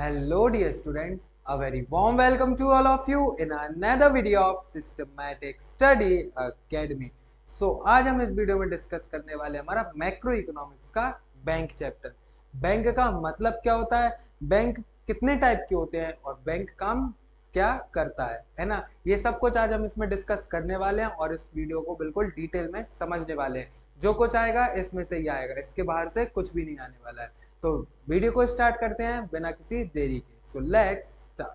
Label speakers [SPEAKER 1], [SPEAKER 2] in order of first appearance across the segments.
[SPEAKER 1] Hello dear students, a very warm welcome to all of you in another video of Systematic Study Academy. आज हम इस video में discuss करने वाले हमारा मैक्रो इकोनॉमिक्स का बैंक चैप्टर। बैंक का मतलब क्या होता है, बैंक कितने टाइप के होते हैं और बैंक काम क्या करता है ना। ये सब कुछ आज हम इसमें डिस्कस करने वाले हैं और इस वीडियो को बिल्कुल डिटेल में समझने वाले हैं। जो कुछ आएगा इसमें से ही आएगा, इसके बाहर से कुछ भी नहीं आने वाला है। तो वीडियो को स्टार्ट करते हैं बिना किसी देरी के। So let's start.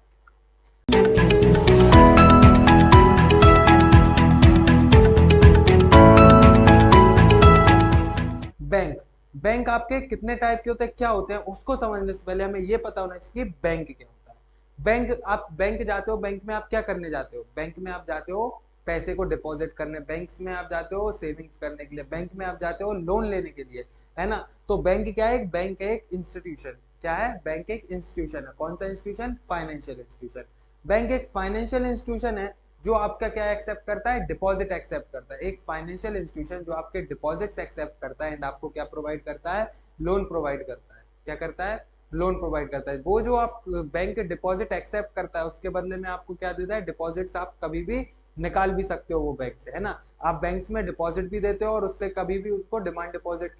[SPEAKER 1] Bank bank आपके कितने टाइप के होते हैं, क्या होते हैं, उसको समझने से पहले हमें ये पता होना चाहिए कि बैंक क्या होता है। बैंक, आप बैंक जाते हो, बैंक में आप क्या करने जाते हो? बैंक में आप जाते हो पैसे को डिपॉजिट करने, बैंक में आप जाते हो सेविंग्स करने के लिए, बैंक में आप जाते हो लोन लेने के लिए, है ना। तो बैंक क्या है? बैंक है एक इंस्टीट्यूशन। क्या है? बैंक एक इंस्टीट्यूशन है। कौन सा इंस्टीट्यूशन? Financial institution. बैंक एक फाइनेंशियल इंस्टीट्यूशन है जो आपका क्या एक्सेप्ट करता है? डिपॉजिट एक्सेप्ट करता है। एक फाइनेंशियल इंस्टीट्यूशन जो आपके डिपॉजिट्स एक्सेप्ट करता है एंड आपको क्या प्रोवाइड करता है? लोन प्रोवाइड करता है। क्या करता है? लोन प्रोवाइड करता है। वो जो आप बैंक डिपॉजिट एक्सेप्ट करता है उसके बदले में आपको क्या देता है? डिपॉजिट्स आप कभी भी निकाल भी सकते हो वो बैंक से, है ना। आप बैंक्स में डिपॉजिट भी देते हो और उससे कभी भी उसको डिमांड डिपॉजिट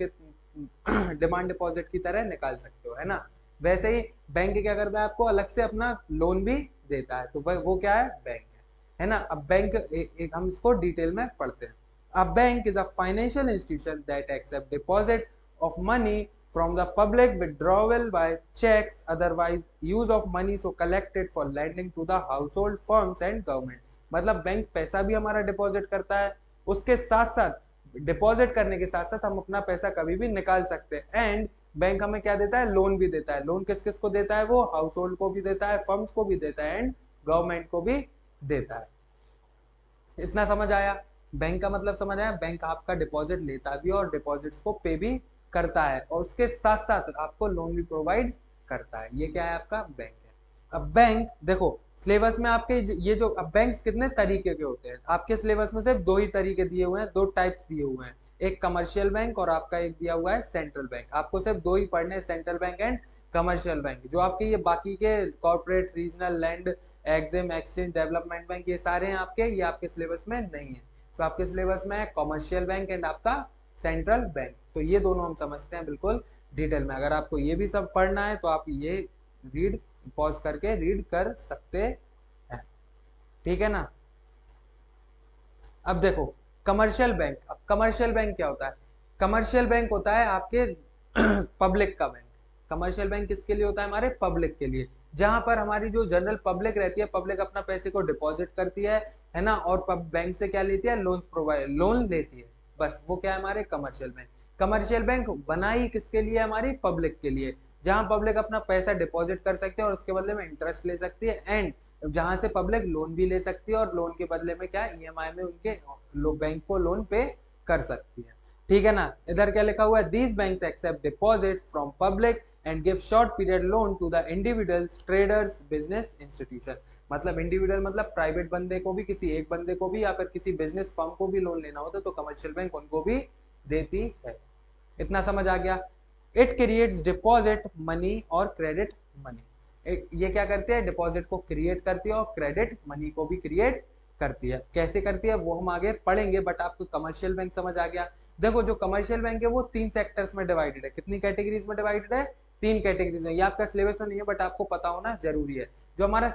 [SPEAKER 1] की तरह निकाल सकते हो, है ना। वैसे ही बैंक क्या करता है? आपको अलग से अपना लोन भी देता है। तो वो क्या है? बैंक है ना। अब बैंक एक हम इसको डिटेल में पढ़ते हैं। A bank is a financial institution that accept deposit of money from the public, withdrawal by checks, otherwise use of money so collected for lending to the household, firms and government। मतलब bank पैसा भी हमारा deposit करता है, उसके साथ साथ deposit करने के साथ साथ हम अपना पैसा कभी भी निकाल सकते हैं। एंड बैंक हमें क्या देता है? लोन भी देता है। लोन किस किस को देता है? वो हाउस होल्ड को भी देता है, फर्म्स को भी देता है एंड गवर्नमेंट को भी देता है। इतना समझ आया? बैंक का मतलब समझ आया? बैंक आपका डिपॉजिट लेता भी और डिपॉजिट्स को पे भी करता है और उसके साथ साथ आपको लोन भी प्रोवाइड करता है। ये क्या है? आपका बैंक है। अब बैंक देखो सिलेबस में आपके ये जो अब बैंक्स कितने तरीके के होते हैं, आपके सिलेबस में सिर्फ दो ही तरीके दिए हुए हैं, दो टाइप्स दिए हुए हैं। एक कमर्शियल बैंक और आपका एक दिया हुआ है सेंट्रल बैंक। आपको सिर्फ दो ही पढ़ने हैं, central bank and commercial bank. जो आपके ये बाकी के corporate, regional, land, EXIM, exchange, development bank, ये सारे हैं आपके, ये आपके सिलेबस में नहीं है। तो आपके सिलेबस में है कमर्शियल बैंक एंड आपका सेंट्रल बैंक। तो ये दोनों हम समझते हैं बिल्कुल डिटेल में। अगर आपको ये भी सब पढ़ना है तो आप ये रीड पॉज करके रीड कर सकते हैं, ठीक है ना। अब देखो कमर्शियल बैंक। अब कमर्शियल बैंक क्या होता है? कमर्शियल बैंक होता है आपके पब्लिक का बैंक। कमर्शियल बैंक किसके लिए होता है? हमारे पब्लिक के लिए, जहां पर हमारी जो जनरल पब्लिक रहती है, पब्लिक अपना पैसे को डिपॉजिट करती है ना, और बैंक से क्या लेती है? लोन लेती है। बस वो क्या है? हमारे कमर्शियल बैंक। कमर्शियल बैंक बनाई किसके लिए? हमारी पब्लिक के लिए, जहां पब्लिक अपना पैसा डिपॉजिट कर सकते हैं और उसके बदले में इंटरेस्ट ले सकती है एंड जहां से पब्लिक लोन भी ले सकती है और लोन के बदले में क्या? ईएमआई में उनके बैंक को लोन पे कर सकती है, ठीक है ना। इधर क्या लिखा हुआ है? These banks accept deposit from public and give short period loan to the individuals, traders, business institution. मतलब इंडिविजुअल मतलब प्राइवेट बंदे को भी, किसी एक बंदे को भी या फिर किसी बिजनेस फर्म को भी लोन लेना होता है तो कमर्शियल बैंक उनको भी देती है। इतना समझ आ गया? इट क्रिएट्स डिपॉजिट मनी और क्रेडिट मनी। ये क्या करती है? डिपॉजिट को क्रिएट करती है और क्रेडिट मनी को भी क्रिएट करती है। कैसे करती है वो हम आगे पढ़ेंगे, बट आपको कमर्शियल बैंक समझ आ गया। देखो जो कमर्शियल बैंक है वो तीन सेक्टर्स में डिवाइडेड है। कितनी कैटेगरीज में डिवाइडेड है? तीन कैटेगरीज में। ये आपका सिलेबस में नहीं है बट आपको पता होना जरूरी है। जो हमारा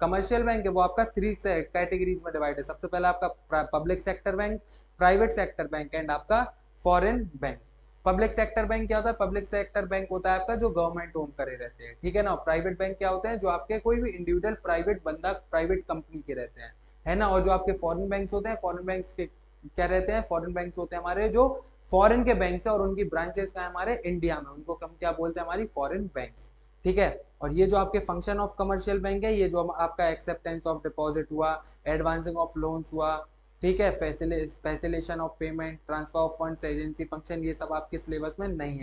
[SPEAKER 1] कमर्शियल बैंक है वो आपका थ्री कैटेगरीज में डिवाइड है। सबसे पहला आपका public sector bank, private sector bank and आपका foreign bank. Public sector bank क्या होता है? पब्लिक सेक्टर बैंक होता है आपका जो गवर्नमेंट ओन करे रहते हैं, ठीक है ना। प्राइवेट बैंक क्या होते हैं? जो आपके कोई भी इंडिविजुअल प्राइवेट बंदा, प्राइवेट कंपनी के रहते हैं, है ना। और जो आपके फॉरेन बैंक्स होते हैं, फॉरेन बैंक्स के क्या रहते हैं? फॉरेन बैंक्स होते हैं हमारे जो फॉरेन के बैंक्स है और उनकी ब्रांचेस का है हमारे इंडिया में, उनको हम क्या बोलते हैं? हमारी फॉरेन बैंक्स, ठीक है। और ये जो आपके फंक्शन ऑफ कमर्शियल बैंक है, ये जो आपका एक्सेप्टेंस ऑफ डिपॉजिट हुआ, एडवांसिंग ऑफ लोन्स हुआ, ठीक है, facilitation of payment, transfer of funds, agency function, ये सब आपके सिलेबस में नहीं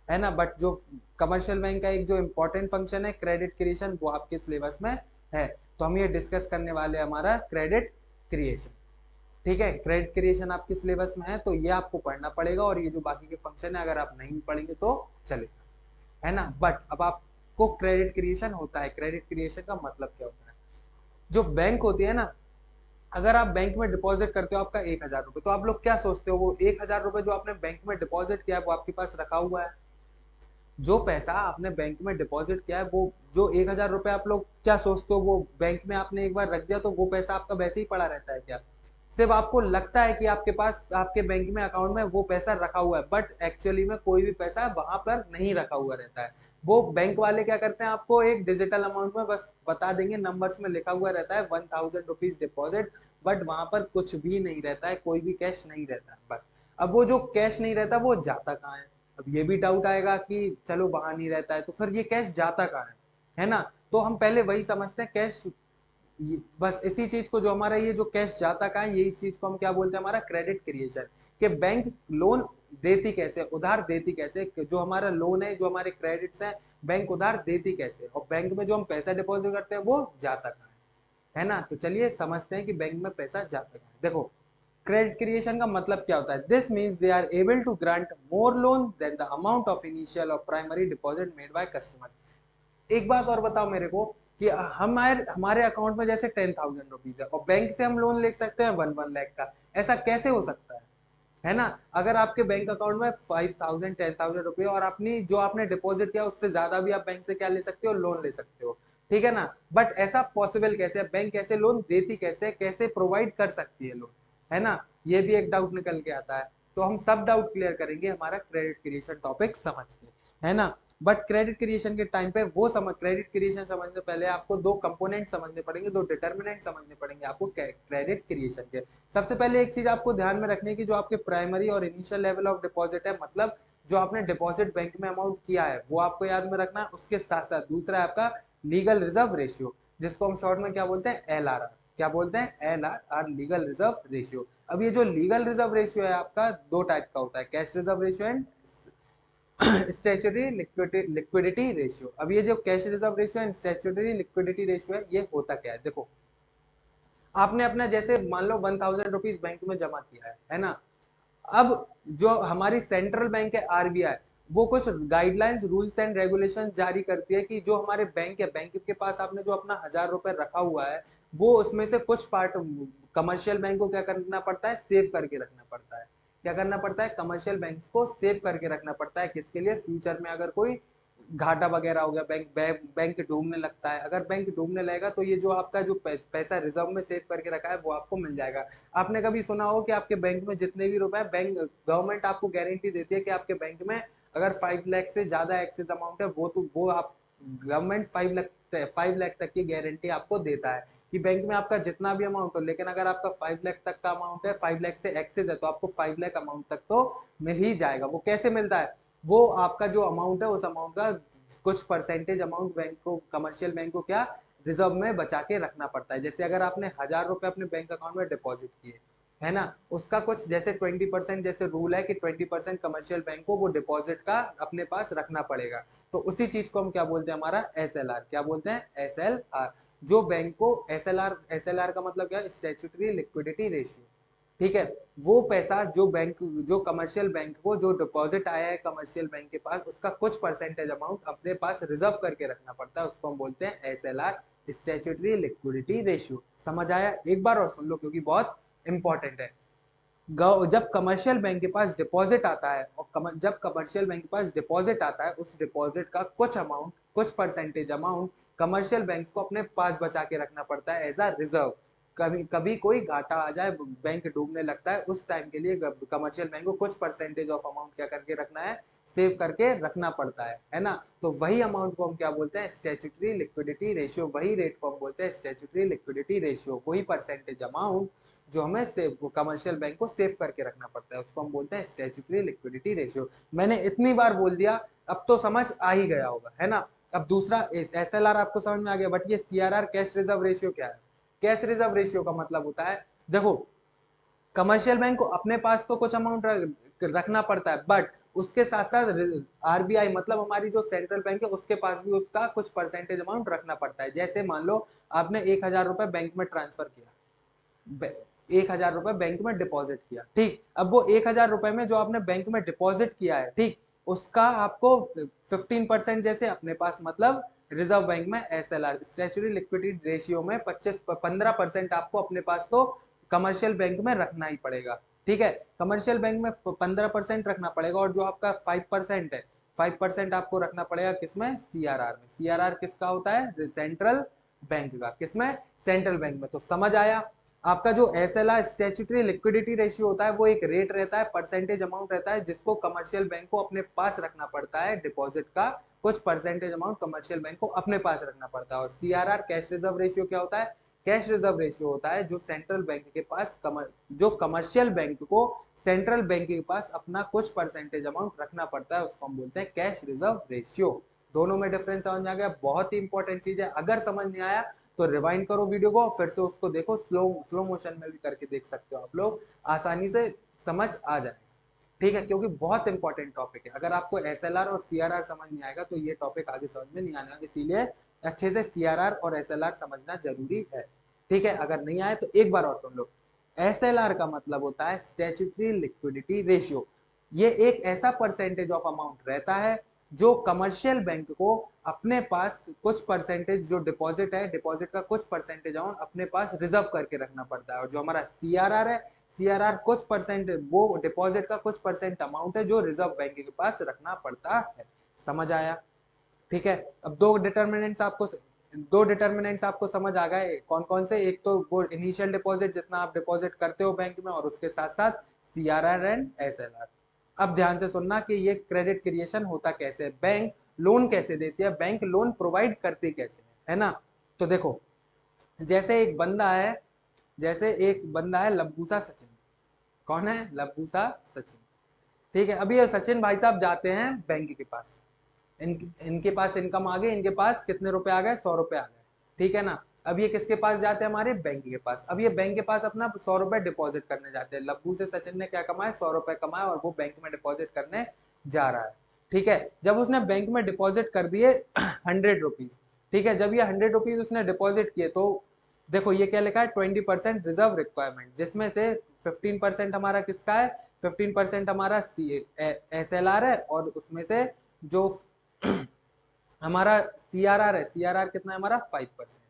[SPEAKER 1] है ना। बट जो कमर्शियल बैंक का एक जो इंपॉर्टेंट फंक्शन है क्रेडिट क्रिएशन, वो आपके सिलेबस में है। तो हम ये डिस्कस करने वाले हैं हमारा क्रेडिट क्रिएशन, ठीक है। क्रेडिट क्रिएशन आपके सिलेबस में है तो ये आपको पढ़ना पड़ेगा और ये जो बाकी के फंक्शन है अगर आप नहीं पढ़ेंगे तो चलेगा, है ना। बट अब आपको वो क्रेडिट क्रिएशन होता है। क्रेडिट क्रिएशन का मतलब क्या होता है? जो बैंक होती है ना, अगर आप बैंक में डिपॉजिट करते हो आपका 1,000 रुपए, तो आप लोग क्या सोचते हो? वो 1,000 रुपए जो आपने बैंक में डिपॉजिट किया है वो आपके पास रखा हुआ है। जो पैसा आपने बैंक में डिपॉजिट किया है, वो जो 1,000 रुपए आप लोग क्या सोचते हो वो बैंक में आपने एक बार रख दिया तो वो पैसा आपका वैसे ही पड़ा रहता है क्या? सिर्फ आपको लगता है कि आपके पास आपके बैंक में अकाउंट में वो पैसा रखा हुआ है, बट एक्चुअली में कोई भी पैसा वहां पर नहीं रखा हुआ रहता है। वो बैंक वाले क्या करते हैं, आपको एक डिजिटल अमाउंट में बस बता देंगे, नंबर्स में लिखा हुआ रहता है 1,000 रुपीज डिपॉजिट, बट वहां पर कुछ भी नहीं रहता है, कोई भी कैश नहीं रहता है बस। अब वो जो कैश नहीं रहता वो जाता कहाँ है? अब ये भी डाउट आएगा कि चलो वहां नहीं रहता है तो फिर ये कैश जाता कहाँ है ना? तो हम पहले वही समझते हैं कैश, बस इसी चीज को, जो हमारा ये जो कैश जाता कहाँ है, यही चीज को हम क्या बोलते हैं, हमारा क्रेडिट क्रिएशन। कि बैंक लोन देती कैसे, उधार देती कैसे, जो हमारा लोन है, जो हमारे क्रेडिट्स है, बैंक उधार देती कैसे, और बैंक में जो हम पैसा डिपॉजिट करते हैं वो जाता कहाँ है ना? तो चलिए समझते हैं कि बैंक में पैसा जाता कहाँ है। देखो, क्रेडिट क्रिएशन का मतलब क्या होता है? This means they are able to grant more loan then the amount of initial और primary deposit made by customer. एक बात और बताओ मेरे को कि हमारे हमारे अकाउंट में जैसे 10,000 रुपीज है और बैंक से हम लोन ले सकते हैं 1 लाख का, ऐसा कैसे हो सकता है ना? अगर आपके बैंक अकाउंट में 5,000 10,000 रुपये और अपनी जो आपने डिपॉजिट किया उससे ज्यादा भी आप बैंक से क्या ले सकते हो, लोन ले सकते हो, ठीक है ना? बट ऐसा पॉसिबल कैसे है? बैंक कैसे लोन देती कैसे है, कैसे प्रोवाइड कर सकती है लोन, है ना? ये भी एक डाउट निकल के आता है। तो हम सब डाउट क्लियर करेंगे हमारा क्रेडिट क्रिएशन टॉपिक समझ के, है ना? बट क्रेडिट क्रिएशन के टाइम पे वो समझ, क्रेडिट क्रिएशन समझने पहले आपको दो कंपोनेंट समझने पड़ेंगे, दो डिटर्मिनेंट समझने पड़ेंगे आपको क्रेडिट क्रिएशन के। सबसे पहले एक चीज आपको ध्यान में रखने की, जो आपके प्राइमरी और इनिशियल लेवल ऑफ डिपॉजिट है, मतलब जो आपने डिपॉजिट बैंक में अमाउंट किया है वो आपको याद में रखना है। उसके साथ साथ दूसरा है आपका लीगल रिजर्व रेशियो, जिसको हम शॉर्ट में क्या बोलते हैं, LRR। क्या बोलते हैं? LRR, legal reserve ratio. अब ये जो लीगल रिजर्व रेशियो है आपका दो टाइप का होता है, cash reserve ratio and statutory liquidity ratio. अब ये जो cash reserve ratio and statutory liquidity ratio है, ये होता क्या है? देखो, आपने अपना जैसे मान लो 1,000 रुपीज बैंक में जमा किया है ना? अब जो हमारी सेंट्रल बैंक है RBI, वो कुछ गाइडलाइंस, रूल्स एंड रेगुलेशन जारी करती है कि जो हमारे बैंक है, बैंक के पास आपने जो अपना 1,000 रुपए रखा हुआ है, वो उसमें से कुछ पार्ट कमर्शियल बैंक को क्या करना पड़ता है, सेव करके रखना पड़ता है। क्या करना पड़ता है? कमर्शियल बैंक को सेव करके रखना पड़ता है। किसके लिए? फ्यूचर में अगर कोई घाटा वगैरह हो गया, बैंक डूबने लगता है, अगर बैंक डूबने लगेगा तो ये जो आपका जो पैसा रिजर्व में सेव करके रखा है वो आपको मिल जाएगा। आपने कभी सुना हो कि आपके बैंक में जितने भी रुपए, बैंक गवर्नमेंट आपको गारंटी देती है कि आपके बैंक में अगर 5 लाख से ज्यादा एक्सेस अमाउंट है, वो आप गवर्नमेंट 5 लाख तक की गारंटी आपको देता है कि बैंक में आपका जितना भी अमाउंट हो, लेकिन अगर आपका 5 लाख तक का अमाउंट है, 5 लाख से एक्सेस है, तो आपको 5 लाख अमाउंट तक तो मिल ही जाएगा। वो कैसे मिलता है? वो आपका जो अमाउंट है उस अमाउंट का कुछ परसेंटेज अमाउंट बैंक को, कमर्शियल बैंक को क्या रिजर्व में बचा के रखना पड़ता है। जैसे अगर आपने 1,000 रुपए अपने बैंक अकाउंट में डिपॉजिट किए, है ना, उसका कुछ जैसे 20% जैसे रूल है कि 20% कमर्शियल बैंक को वो डिपॉजिट का अपने पास रखना पड़ेगा। तो उसी चीज को हम क्या बोलते हैं, हमारा SLR। क्या बोलते हैं? SLR। जो बैंक को SLR का मतलब क्या है? स्टैट्यूटरी लिक्विडिटी रेशियो, ठीक है? वो पैसा जो बैंक, जो कमर्शियल बैंक को जो डिपॉजिट आया है कमर्शियल बैंक के पास, उसका कुछ परसेंटेज अमाउंट अपने पास रिजर्व करके रखना पड़ता है, उसको हम बोलते हैं SLR, स्टैट्यूटरी लिक्विडिटी रेशियो। समझ आया? एक बार और सुन लो क्योंकि बहुत इंपॉर्टेंट है। जब कमर्शियल बैंक के पास डिपॉजिट आता है, और जब कमर्शियल बैंक के पास डिपॉजिट आता है, उस डिपॉजिट का कुछ अमाउंट, कुछ परसेंटेज अमाउंट कमर्शियल बैंक को अपने पास बचा के रखना पड़ता है एज अ रिजर्व। कभी कभी कोई घाटा आ जाए, बैंक डूबने लगता है, उस टाइम के लिए कमर्शियल बैंक को कुछ परसेंटेज ऑफ अमाउंट क्या करके रखना है, सेव करके रखना पड़ता है ना? तो वही अमाउंट को हम क्या बोलते हैं? Statutory liquidity ratio. वही रेट को हम बोलते हैं स्टैट्यूटरी लिक्विडिटी रेशियो। वही परसेंटेज अमाउंट जो हमें सेव, कमर्शियल बैंक को सेव करके रखना पड़ता है, उसको हम बोलते हैं स्टैट्यूटरी लिक्विडिटी रेशियो। मैंने इतनी बार बोल दिया, अब तो समझ आ ही गया होगा, है ना? अब दूसरा SLR आपको समझ में आ गया, बट ये CRR, कैश रिजर्व रेशियो, क्या है? कैश रिजर्व रेशियो का मतलब होता है, देखो, कमर्शियल बैंक को अपने पास तो कुछ अमाउंट रखना पड़ता है, बट उसके साथ साथ RBI मतलब हमारी जो सेंट्रल बैंक है उसके पास भी उसका कुछ परसेंटेज अमाउंट रखना पड़ता है। जैसे मान लो आपने 1,000 रुपए बैंक में ट्रांसफर किया, 1,000 रुपए बैंक में डिपॉजिट किया, ठीक? अब वो 1,000 रुपए में जो आपने बैंक में डिपॉजिट किया है, ठीक, उसका आपको 15% जैसे अपने पास, मतलब रिजर्व बैंक में एसएलआर स्टैट्यूटरी लिक्विडिटी रेशियो में 15% आपको अपने पास तो कमर्शियल बैंक में रखना ही पड़ेगा। ठीक है, कमर्शियल बैंक में 15% रखना पड़ेगा, और जो आपका 5% है 5% आपको रखना पड़ेगा किसमें, सीआरआर में। सीआरआर किसका होता है, सेंट्रल बैंक का। किसमें, सेंट्रल बैंक में। तो समझ आया, आपका जो एसएलआर स्टैट्यूटरी लिक्विडिटी रेशियो होता है वो एक रेट रहता है, परसेंटेज अमाउंट रहता है जिसको कमर्शियल बैंक को अपने पास रखना पड़ता है, डिपॉजिट का कुछ परसेंटेज अमाउंट कमर्शियल बैंक को अपने पास रखना पड़ता है। और सीआरआर कैश रिजर्व रेशियो क्या होता है, कैश रिजर्व रेशियो होता है जो सेंट्रल बैंक के पास जो कमर्शियल बैंक को सेंट्रल बैंक के पास अपना कुछ परसेंटेज अमाउंट रखना पड़ता है, उसको हम बोलते हैं कैश रिजर्व रेशियो। दोनों में डिफरेंस समझ आ गया, बहुत ही इंपॉर्टेंट चीज है। अगर समझ नहीं आया तो रिवाइंड करो वीडियो को, फिर से उसको देखो, स्लो मोशन में भी करके देख सकते हो आप लोग, आसानी से समझ आ जाए। ठीक है, क्योंकि बहुत इंपॉर्टेंट टॉपिक है। अगर आपको एसएलआर और सीआरआर समझ नहीं आएगा तो ये टॉपिक आगे समझ में नहीं आने वाला, इसीलिए अच्छे से सीआरआर और एसएलआर समझना जरूरी है। ठीक है, अगर नहीं आए तो एक बार और सुन लो। एसएलआर का मतलब होता है स्टैट्यूटरी लिक्विडिटी रेशियो। ये एक ऐसा परसेंटेज ऑफ अमाउंट रहता है जो कमर्शियल बैंक को अपने पास कुछ परसेंटेज, जो डिपॉजिट है, डिपॉजिट का कुछ परसेंटेज अमाउंट अपने पास रिजर्व करके रखना पड़ता है। और जो हमारा सीआरआर है, सीआरआर कुछ परसेंट, वो डिपॉजिट का कुछ परसेंट अमाउंट है जो रिजर्व बैंक के पास रखना पड़ता है। समझ आया? ठीक है, अब दो डिटर्मिनेंट्स आपको समझ आ गए, कौन कौन से, एक तो वो इनिशियल डिपॉजिट जितना आप डिपॉजिट करते हो बैंक में, और उसके साथ साथ सीआरआर एंड एसएलआर। अब ध्यान से सुनना कि ये क्रेडिट क्रिएशन होता कैसे है, बैंक लोन कैसे देती है, बैंक लोन प्रोवाइड करती कैसे है ना। तो देखो, जैसे एक बंदा है लब्बूसा सचिन। कौन है, लब्बूसा सचिन। ठीक है, अभी ये सचिन भाई साहब जाते हैं बैंक के पास, इनके पास इनकम आ गई, इनके पास कितने रुपए आ गए, 100 रुपए आ गए। ठीक है ना, अब ये किसके पास जाते हैं, हमारे बैंक के पास। अब ये बैंक के पास अपना 100 रुपए डिपॉजिट करने जाते हैं। लब्बू से सचिन ने क्या कमाया, 100 रुपए कमाया, और वो बैंक में डिपॉजिट करने जा रहा है। ठीक है, जब उसने बैंक में डिपॉजिट कर दिए 100 रुपीज। ठीक है, जब ये 100 रुपीज उसने डिपॉजिट किए तो देखो ये क्या लिखा है, 20% रिजर्व रिक्वायरमेंट, जिसमें से 15% हमारा किसका है, 15% हमारा एसएलआर है, और उसमें से जो हमारा सीआरआर है, सीआरआर कितना है हमारा 5%।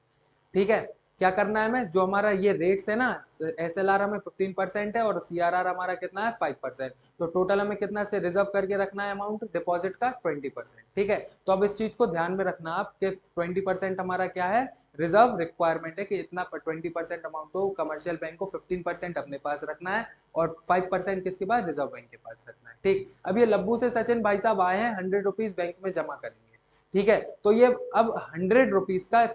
[SPEAKER 1] ठीक है, क्या करना है हमें, जो हमारा ये रेट्स है ना, एसएलआर हमें 15% है और सीआरआर हमारा कितना है 5%, तो टोटल हमें कितना से रिजर्व करके रखना है अमाउंट डिपॉजिट का, 20%। ठीक है, तो अब इस चीज को ध्यान में रखना आप कि 20% हमारा क्या है, रिजर्व रिक्वायरमेंट है, कि इतना 20% अमाउंट तो कमर्शियल बैंक को 15% अपने पास रखना है, और 5% किसके पास, रिजर्व बैंक के पास रखना है। ठीक, अब ये लब्बू से सचिन भाई साहब आए हैं 100 रुपीज बैंक में जमा करेंगे। ठीक है, तो ये अब 100 रुपीज का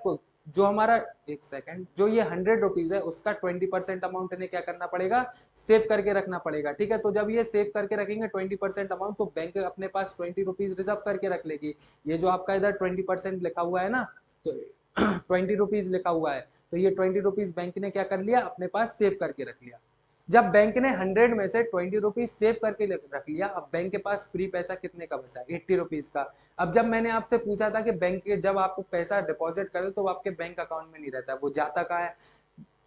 [SPEAKER 1] जो हमारा, एक सेकंड, जो ये 100 रुपीज है उसका 20% अमाउंट इन्हें क्या करना पड़ेगा, सेव करके रखना पड़ेगा। ठीक है, तो जब ये सेव करके रखेंगे 20% अमाउंट, तो बैंक अपने पास 20 रुपीज रिजर्व करके रख लेगी। ये जो आपका इधर 20% लिखा हुआ है ना, तो 20 रुपीज लिखा हुआ है, तो ये 20 रुपीज बैंक ने क्या कर लिया, अपने पास सेव करके रख लिया। जब बैंक ने 100 में से 20 रुपीज सेव करके रख लिया, अब बैंक के पास फ्री पैसा कितने का बचा, 80 रुपीज का। अब जब मैंने आपसे पूछा था कि बैंक के जब आप पैसा डिपॉजिट करते तो वो आपके बैंक अकाउंट में नहीं रहता, वो जाता कहाँ है,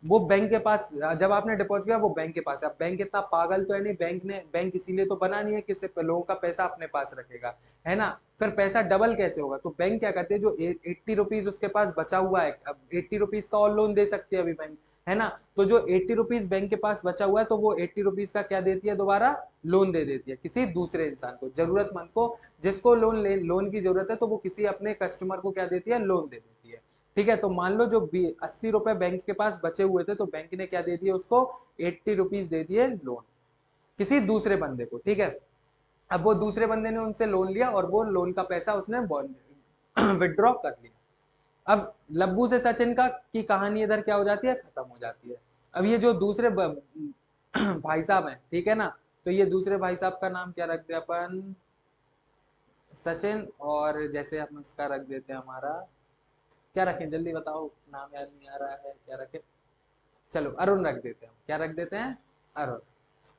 [SPEAKER 1] वो बैंक के पास। जब आपने डिपॉजिट किया वो बैंक के पास है। अब बैंक इतना पागल तो है नहीं, बैंक इसीलिए तो बना नहीं है कि सिर्फ लोगों का पैसा अपने पास रखेगा, है ना। फिर पैसा डबल कैसे होगा, तो बैंक क्या करते हैं, जो 80 रुपीज उसके पास बचा हुआ है, अब 80 रुपीज का और लोन दे सकती है अभी बैंक, है ना। तो जो 80 रुपीज बैंक के पास बचा हुआ है, तो वो 80 रुपीज का क्या देती है, दोबारा लोन दे देती है किसी दूसरे इंसान को, जरूरतमंद को, जिसको लोन की जरूरत है, तो वो किसी अपने कस्टमर को क्या देती है, लोन दे देती है। ठीक है, तो मान लो जो 80 रुपए बैंक के पास बचे हुए थे, तो बैंक ने क्या दे दिया उसको, 80 रुपीज दे दिए लोन किसी दूसरे बंदे को। ठीक है, अब वो दूसरे बंदे ने उनसे लोन लिया और वो लोन का पैसा उसने विड्रॉ कर लिया। अब लब्बू से सचिन का की कहानी इधर क्या हो जाती है, खत्म हो जाती है। अब ये जो दूसरे भाई साहब हैं, ठीक है ना, तो ये दूसरे भाई साहब का नाम क्या रख दिया अपन, सचिन, और जैसे हम इसका रख देते हैं हमारा, क्या रखें जल्दी बताओ, नाम याद नहीं आ रहा है, क्या रखें, चलो अरुण रख देते हैं, क्या रख देते हैं, अरुण।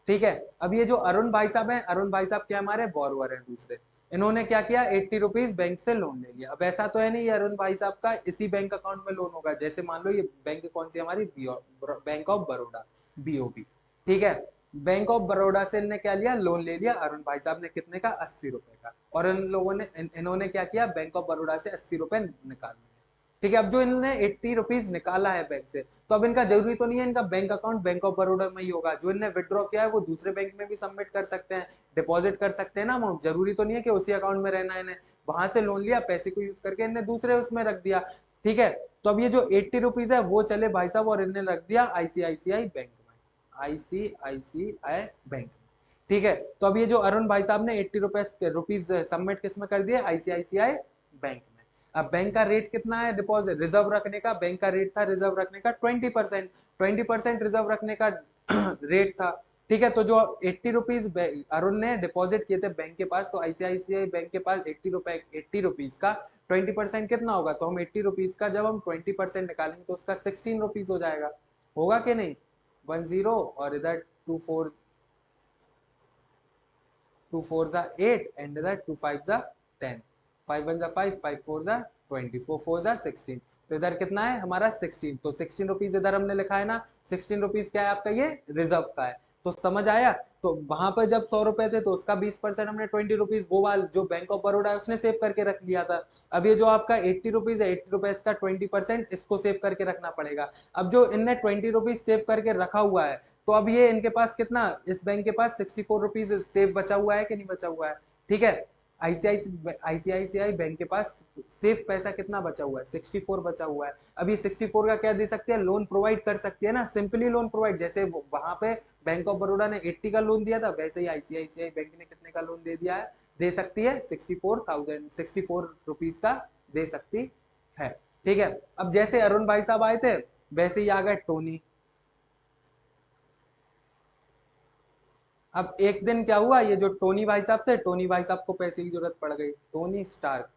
[SPEAKER 1] ठीक है, अब ये जो अरुण भाई साहब हैं, अरुण भाई साहब क्या हमारे बोरोवर हैं दूसरे, इन्होंने क्या किया, 80 रुपीज बैंक से लोन ले लिया। अब ऐसा तो है नहीं ये अरुण भाई साहब का इसी बैंक अकाउंट में लोन होगा, जैसे मान लो ये बैंक कौन सी हमारी, बैंक ऑफ बड़ौदा, बीओबी। ठीक है, बैंक ऑफ बड़ौदा से इनने क्या लिया, लोन ले लिया अरुण भाई साहब ने, कितने का, 80 रुपए का। और इन लोगों ने इन्होंने क्या किया, बैंक ऑफ बड़ौदा से 80 रुपए निकाल लिए। ठीक है, अब जो इन्होंने 80 रुपीज निकाला है बैंक से, तो अब इनका जरूरी तो नहीं है इनका bank account bank of Baroda में ही होगा, जो इन्हें विड्रॉ किया है वो दूसरे बैंक में भी सबमिट कर सकते हैं, डिपॉजिट कर सकते हैं ना अमाउंट, जरूरी तो नहीं है कि उसी अकाउंट में रहना है इन्हें। वहां से लोन लिया, पैसे को यूज करके इन्हें दूसरे उसमें रख दिया। ठीक है, तो अब ये जो 80 रुपीज है वो चले भाई साहब और इन्हें रख दिया आईसीआईसीआई बैंक में, आईसीआईसीआई बैंक। ठीक है, तो अब ये जो अरुण भाई साहब ने 80 रुपीज सबमिट किस में कर दिए, आईसीआईसीआई बैंक में। अब बैंक का रेट कितना है डिपॉजिट रिजर्व रखने का, बैंक का रेट था रिजर्व रखने का 20%, 20% रिजर्व रखने का रेट था। ठीक है, तो जो 80 रुपीज अरुण ने डिपॉजिट किए थे बैंक के पास, तो आईसीआईसीआई बैंक के पास 80 रुपीज का 20% कितना होगा, तो हम 80 रुपीज का जब हम 20% निकालेंगे तो उसका 16 रुपीज हो जाएगा, होगा कि नहीं, 10 और इधर 24 2 4 जा 8 एंड इधर 2 5 जा 10, 5 1 जा 5 5 4 जा 20 4 4 जा 16, तो इधर कितना है हमारा 16, तो 16 रुपीज इधर हमने लिखा है ना, 16 रुपीज क्या है आपका, ये रिजर्व का है। तो समझ आया, तो वहां पर जब 100 रुपए थे तो उसका 20% हमने 20 रुपीज वो वाल जो बैंक ऑफ बड़ौदा है उसने सेव करके रख लिया था। अब ये जो आपका 80 रुपीज है, 80 रुपीज का 20% इसको सेव करके रखना पड़ेगा। अब जो इनने 20 रुपीज सेव करके रखा हुआ है, तो अब ये इनके पास कितना, इस बैंक के पास 64 रुपीज सेव बचा हुआ है कि नहीं बचा हुआ है। ठीक है, आईसीआईसीआई बैंक के पास सेफ पैसा कितना बचा हुआ है, 64 बचा हुआ है। अब ये 64 का क्या दे सकते हैं, लोन प्रोवाइड कर सकती है ना, सिंपली लोन प्रोवाइड, जैसे वहां पे बैंक ऑफ बड़ौदा ने 80 का लोन दिया था, वैसे ही आईसीआईसीआई बैंक ने कितने का लोन दे दिया है, दे सकती है 64 रुपीज का दे सकती है। ठीक है, अब जैसे अरुण भाई साहब आए थे वैसे ही आ गए टोनी। अब एक दिन क्या हुआ, ये जो टोनी भाई साहब थे, टोनी भाई साहब को पैसे की जरूरत पड़ गई, टोनी स्टार,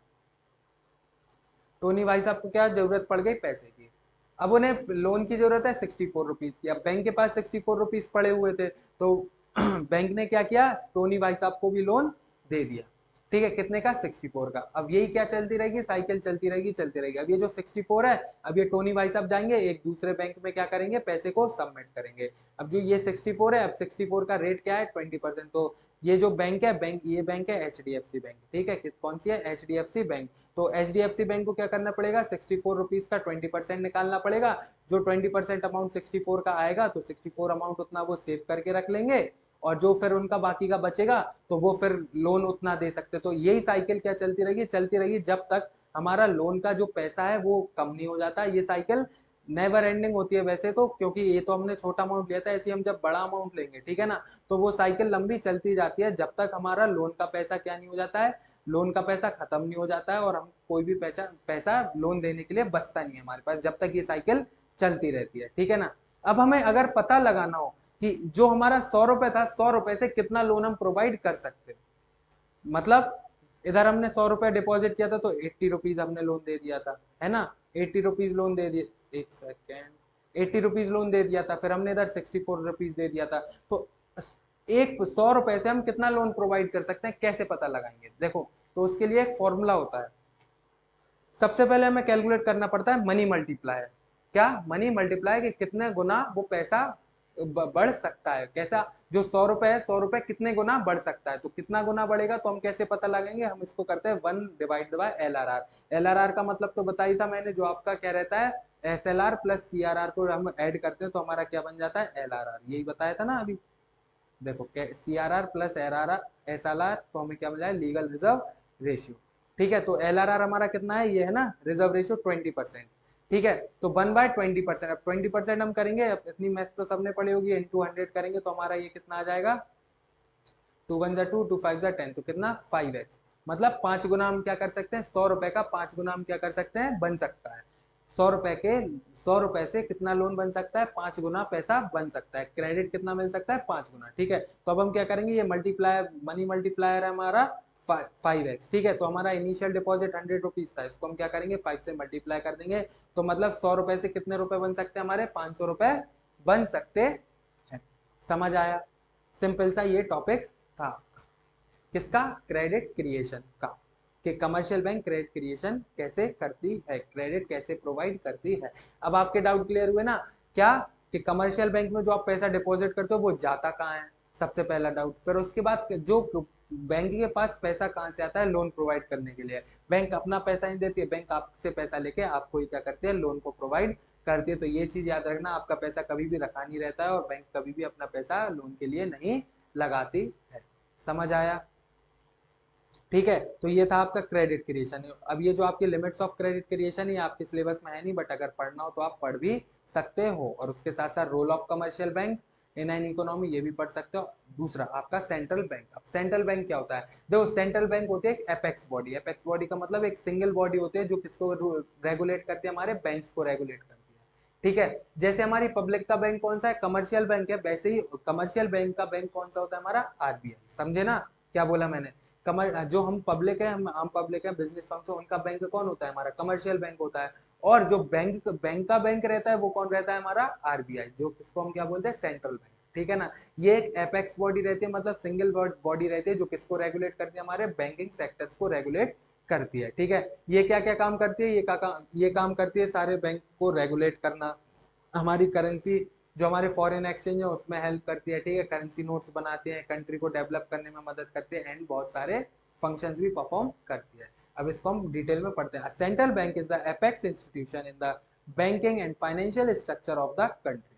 [SPEAKER 1] टोनी भाई साहब को क्या जरूरत पड़ गई, पैसे की। अब उन्हें लोन की जरूरत है 64 रुपीज की, अब बैंक के पास 64 रुपीज पड़े हुए थे, तो बैंक ने क्या किया, टोनी भाई साहब को भी लोन दे दिया। ठीक है, कितने का, 64 का। अब यही क्या चलती रहेगी, साइकिल चलती रहेगी चलती रहेगी। अब ये जो 64 है, अब ये टोनी भाई साहब जाएंगे एक दूसरे बैंक में क्या करेंगे, पैसे को सबमिट करेंगे। अब जो ये 64 है, अब 64 का रेट क्या है, 20%, तो ये जो बैंक है, बैंक ये बैंक है एचडीएफसी बैंक। ठीक है, कौन सी है, एचडीएफसी बैंक। तो एचडीएफसी बैंक को क्या करना पड़ेगा, 64 रुपीज का 20% निकालना पड़ेगा। जो 20% अमाउंट 64 का आएगा, तो 64 अमाउंट उतना वो सेव करके रख लेंगे, और जो फिर उनका बाकी का बचेगा तो वो फिर लोन उतना दे सकते। तो यही साइकिल क्या चलती रहेगी जब तक हमारा लोन का जो पैसा है वो कम नहीं हो जाता। ये साइकिल नेवर एंडिंग होती है वैसे तो, क्योंकि ये तो हमने छोटा अमाउंट लिया था, ऐसे हम जब बड़ा अमाउंट लेंगे, ठीक है ना, तो वो साइकिल लंबी चलती जाती है जब तक हमारा लोन का पैसा क्या नहीं हो जाता है, लोन का पैसा खत्म नहीं हो जाता है, और हम कोई भी पैसा लोन देने के लिए बचता नहीं है हमारे पास, जब तक ये साइकिल चलती रहती है। ठीक है ना, अब हमें अगर पता लगाना हो कि जो हमारा 100 रुपए था, 100 रुपए से कितना लोन हम प्रोवाइड कर सकते, मतलब इधर हमने 100 रुपए डिपॉजिट किया था तो 80 रुपीज हमने लोन दे दिया था, है ना, 80 रुपीज लोन दे दिए, एक सेकेंड, 80 रुपीज लोन दे दिया था, फिर हमने इधर 64 रुपीज दे दिया था। तो एक 100 रुपए से हम कितना लोन प्रोवाइड कर सकते हैं, कैसे पता लगाएंगे, देखो, तो उसके लिए एक फॉर्मूला होता है। सबसे पहले हमें कैलकुलेट करना पड़ता है मनी मल्टीप्लायर। क्या, मनी मल्टीप्लायर कि कितने गुना वो पैसा बढ़ सकता है, कैसा, जो 100 रुपए है, 100 रुपए कितने गुना बढ़ सकता है, तो कितना गुना बढ़ेगा, तो हम कैसे पता लगाएंगे, हम इसको करते हैं 1 डिवाइड बाय LRR। LRR का मतलब तो बताई था मैंने, जो आपका क्या रहता है, SLR प्लस CRR को हम ऐड करते हैं तो हमारा क्या बन जाता है, LRR, यही बताया था ना अभी। देखो CRR प्लस SLR तो हमें क्या मिला है, लीगल रिजर्व रेशियो। ठीक है, तो LRR हमारा कितना है, ये है ना रिजर्व रेशियो 20%। ठीक है, तो 1/20%, अब 20% हम करेंगे, अब इतनी मैथ तो सबने पढ़ी होगी, इंटू 100 करेंगे तो हमारा ये कितना आ जाएगा, 2 1 जा 2 2 5 जा 10, तो कितना 5x, मतलब 5 गुना हम क्या कर सकते हैं, 100 रुपए का 5 गुना हम क्या कर सकते हैं, बन सकता है। 100 रुपए से कितना लोन बन सकता है, 5 गुना पैसा बन सकता है, क्रेडिट कितना मिल सकता है, 5 गुना। ठीक है, तो अब हम क्या करेंगे, ये मल्टीप्लायर, मनी मल्टीप्लायर है हमारा 5x। ठीक है, तो हमारा इनिशियल डिपॉजिट 100 रुपीज था, इसको हम क्या करेंगे, 5 से मल्टीप्लाई कर देंगे, तो मतलब 100 रुपए से कितने रुपए बन सकते हैं हमारे, 500 रुपए बन सकते हैं। समझ आया, सिंपल सा ये टॉपिक था, किसका, क्रेडिट क्रिएशन का, कि कमर्शियल बैंक क्रेडिट क्रिएशन कैसे करती है, क्रेडिट कैसे प्रोवाइड करती है। अब आपके डाउट क्लियर हुए ना, क्या कि कमर्शियल बैंक में जो आप पैसा डिपॉजिट करते हो वो जाता कहाँ है, सबसे पहला डाउट। फिर उसके बाद जो बैंक के पास पैसा कहाँ से आता है, लोन प्रोवाइड करने के लिए। बैंक अपना पैसा नहीं देती है, बैंक आपसे पैसा लेके आपको ही क्या करती है, लोन को प्रोवाइड करती है। तो ये चीज याद रखना, आपका पैसा कभी भी रखा नहीं रहता है और बैंक कभी भी अपना पैसा लोन के लिए नहीं लगाती है। समझ आया? ठीक है, तो ये था आपका क्रेडिट क्रिएशन। अब ये जो आपके लिमिट्स ऑफ क्रेडिट क्रिएशन ये आपके सिलेबस में है नहीं, बट अगर पढ़ना हो तो आप पढ़ भी सकते हो। और उसके साथ साथ role of commercial bank in an economy ये भी पढ़ सकते हो। दूसरा आपका सेंट्रल बैंक। अब सेंट्रल बैंक क्या होता है, देखो सेंट्रल बैंक होती है एक एपेक्स बॉडी। एपेक्स बॉडी का मतलब एक सिंगल बॉडी होती है जो किसको रेगुलेट करती है, हमारे बैंक्स को रेगुलेट करती है। ठीक है, जैसे हमारी पब्लिक का बैंक कौन सा है, कमर्शियल बैंक है, वैसे ही कमर्शियल बैंक का बैंक कौन सा होता है, हमारा आरबीआई। समझे ना क्या बोला मैंने? कमर जो हम पब्लिक है, हम आम पब्लिक है, बिजनेस फर्म से, उनका बैंक कौन होता है, हमारा कमर्शियल बैंक होता है। और जो बैंक का बैंक रहता है वो कौन रहता है, हमारा आरबीआई, जो किसको हम क्या बोलते हैं, सेंट्रल बैंक। ठीक है ना, ये एक एपेक्स बॉडी रहती है, मतलब सिंगल बॉडी रहती है जो किसको रेगुलेट करती है, हमारे बैंकिंग सेक्टर्स को रेगुलेट करती है। ठीक है, ये क्या क्या काम करती है, ये काम करती है सारे बैंक को रेगुलेट करना, हमारी करेंसी जो हमारे फॉरेन एक्सचेंज है उसमें हेल्प करती है। ठीक है, करेंसी नोट्स बनाते हैं, कंट्री को डेवलप करने में मदद करते हैं, एंड बहुत सारे फंक्शंस भी परफॉर्म करती है। अब इसको हम डिटेल में पढ़ते हैं। Central bank is the apex institution in the banking and financial structure of the country.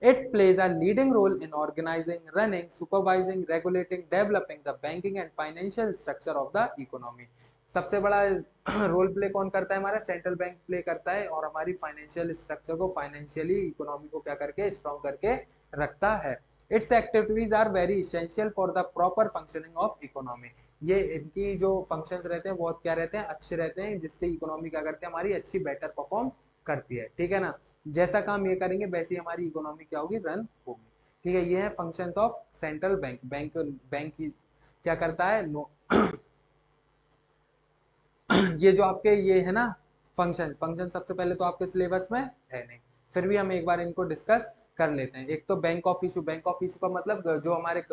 [SPEAKER 1] It plays a leading role in organizing, running, supervising, regulating, developing the banking and financial structure of the economy. सबसे बड़ा role play कौन करता है, हमारा central bank play करता है, और हमारी फाइनेंशियल स्ट्रक्चर को, फाइनेंशियली इकोनॉमी को क्या करके स्ट्रॉन्ग करके रखता है। It's activities are very essential for the proper functioning of economy. ये इनकी जो फंक्शंस रहते हैं बहुत क्या रहते हैं, अच्छे रहते हैं, जिससे इकोनॉमी क्या करते हैं, हमारी अच्छी बेटर परफॉर्म करती है। ठीक है ना, जैसा काम ये करेंगे वैसे ही हमारी इकोनॉमी क्या होगी, रन होगी। ठीक है, ये है functions of central bank. Bank क्या करता है, ये जो आपके ये है ना फंक्शन सबसे पहले तो आपके सिलेबस में है नहीं, फिर भी हम एक बार इनको डिस्कस कर लेते हैं। एक तो bank of issue. Bank of issue का मतलब जो हमारे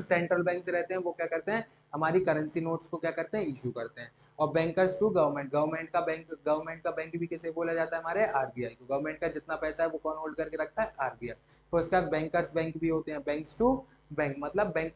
[SPEAKER 1] सेंट्रल बैंक से रहते हैं वो क्या करते हैं, हमारी करेंसी नोट्स को क्या करते हैं, इशू करते हैं। और बैंकर्स टू गवर्नमेंट। गवर्नमेंट का बैंक भी किसे बोला जाता है, हमारे आरबीआई को। गवर्नमेंट का जितना पैसा है वो कौन होल्ड करके रखता है, आरबीआई। फिर उसके बाद बैंकर्स बैंक भी होते हैं। बैंक्स टू बैंक मतलब बैंक,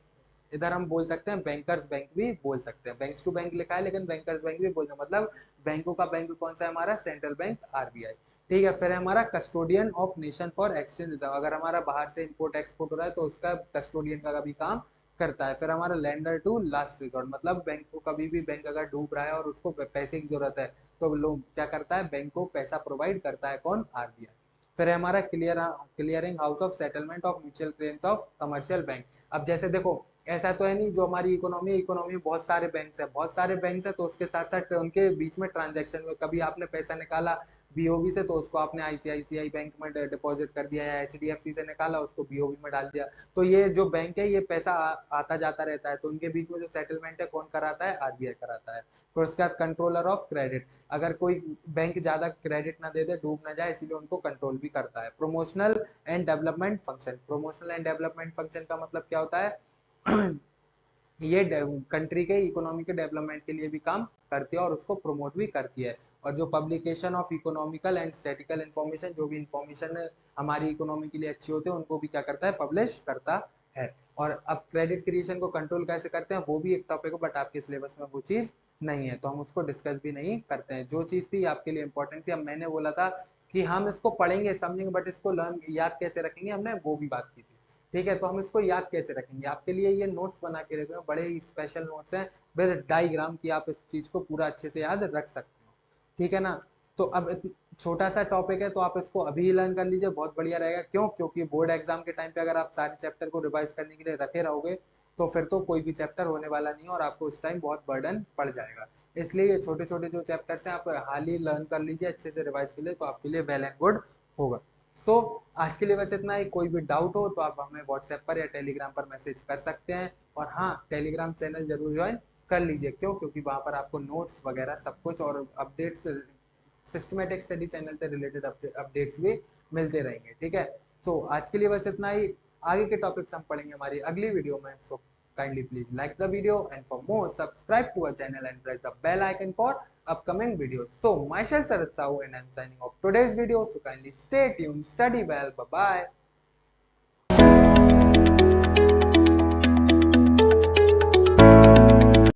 [SPEAKER 1] इधर हम बोल सकते हैं बैंकर्स बैंक भी बोल सकते हैं। बैंक्स टू बैंक लिखा है लेकिन बैंकर्स बैंक भी बोलते हैं, मतलब बैंकों का बैंक कौन सा है, हमारा सेंट्रल बैंक आरबीआई। ठीक है, फिर है हमारा custodian of nation for exchange reserve. अगर हमारा बाहर से इंपोर्ट एक्सपोर्ट हो रहा है तो उसका कस्टोडियन का भी काम करता है। फिर हमारा लेंडर टू लास्ट रिजॉर्ट, मतलब बैंक को कभी भी बैंक अगर डूब रहा है और उसको पैसे की जरूरत है तो लोग क्या करता है, बैंक को पैसा प्रोवाइड करता है, कौन, आरबीआई। फिर है हमारा clearing house of settlement of mutual claims of commercial bank. अब जैसे देखो ऐसा तो है नहीं, जो हमारी इकोनॉमी में बहुत सारे बैंक्स हैं, तो उसके साथ साथ उनके बीच में ट्रांजैक्शन में कभी आपने पैसा निकाला बीओबी से तो उसको आपने आईसीआईसीआई बैंक में डिपॉजिट कर दिया, या एचडीएफसी से निकाला उसको बीओबी में डाल दिया। तो ये जो बैंक है ये पैसा आता जाता रहता है, तो उनके बीच में जो सेटलमेंट है कौन कराता है, आरबीआई कराता है। फिर उसके बाद कंट्रोलर ऑफ क्रेडिट। अगर कोई बैंक ज्यादा क्रेडिट ना दे दे, डूब ना जाए, इसीलिए उनको कंट्रोल भी करता है। Promotional and development function. Promotional and development function का मतलब क्या होता है, ये कंट्री के इकोनॉमी के डेवलपमेंट के लिए भी काम करती है और उसको प्रमोट भी करती है। और जो publication of economical and statistical information, जो भी इन्फॉर्मेशन हमारी इकोनॉमी के लिए अच्छी होती है उनको भी क्या करता है, पब्लिश करता है। और अब क्रेडिट क्रिएशन को कंट्रोल कैसे करते हैं वो भी एक टॉपिक है, बट आपके सिलेबस में वो चीज नहीं है तो हम उसको डिस्कस भी नहीं करते हैं। जो चीज थी आपके लिए इंपॉर्टेंट थी, अब मैंने बोला था कि हम इसको पढ़ेंगे समझेंगे, बट इसको लर्न याद कैसे रखेंगे, हमने वो भी बात की थी। ठीक है, तो हम इसको याद कैसे रखेंगे, आपके लिए ये नोट्स बना के रखे हैं, बड़े ही स्पेशल नोट्स हैं विद डायग्राम की, आप इस चीज को पूरा अच्छे से याद रख सकते हो। ठीक है ना, तो अब छोटा सा टॉपिक है तो आप इसको अभी लर्न कर लीजिए, बहुत बढ़िया रहेगा। क्यों, क्योंकि बोर्ड एग्जाम के टाइम पे अगर आप सारे चैप्टर को रिवाइज करने के लिए रखे रहोगे तो फिर तो कोई भी चैप्टर होने वाला नहीं है और आपको उस टाइम बहुत बर्डन पड़ जाएगा। इसलिए ये छोटे छोटे जो चैप्टर्स हैं आप हाल ही लर्न कर लीजिए अच्छे से रिवाइज के लिए, तो आपके लिए वेल एंड गुड होगा। सो आज के लिए बस इतना ही। कोई भी डाउट हो तो आप हमें व्हाट्सएप पर या टेलीग्राम पर मैसेज कर सकते हैं। और हाँ, टेलीग्राम चैनल जरूर ज्वाइन कर लीजिए। क्यों, क्योंकि वहाँ पर आपको नोट्स वगैरह सब कुछ और अपडेट्स, सिस्टमेटिक स्टडी चैनल से रिलेटेड अपडेट्स भी मिलते रहेंगे। ठीक है, तो आज के लिए बस इतना ही। आगे के टॉपिक्स हम पढ़ेंगे हमारी अगली वीडियो में। सो Kindly please like the video, and for more subscribe to our channel and press the bell icon for upcoming videos. So myself Sarath Sahu and I'm signing off today's video. So kindly stay tuned, study well, bye bye.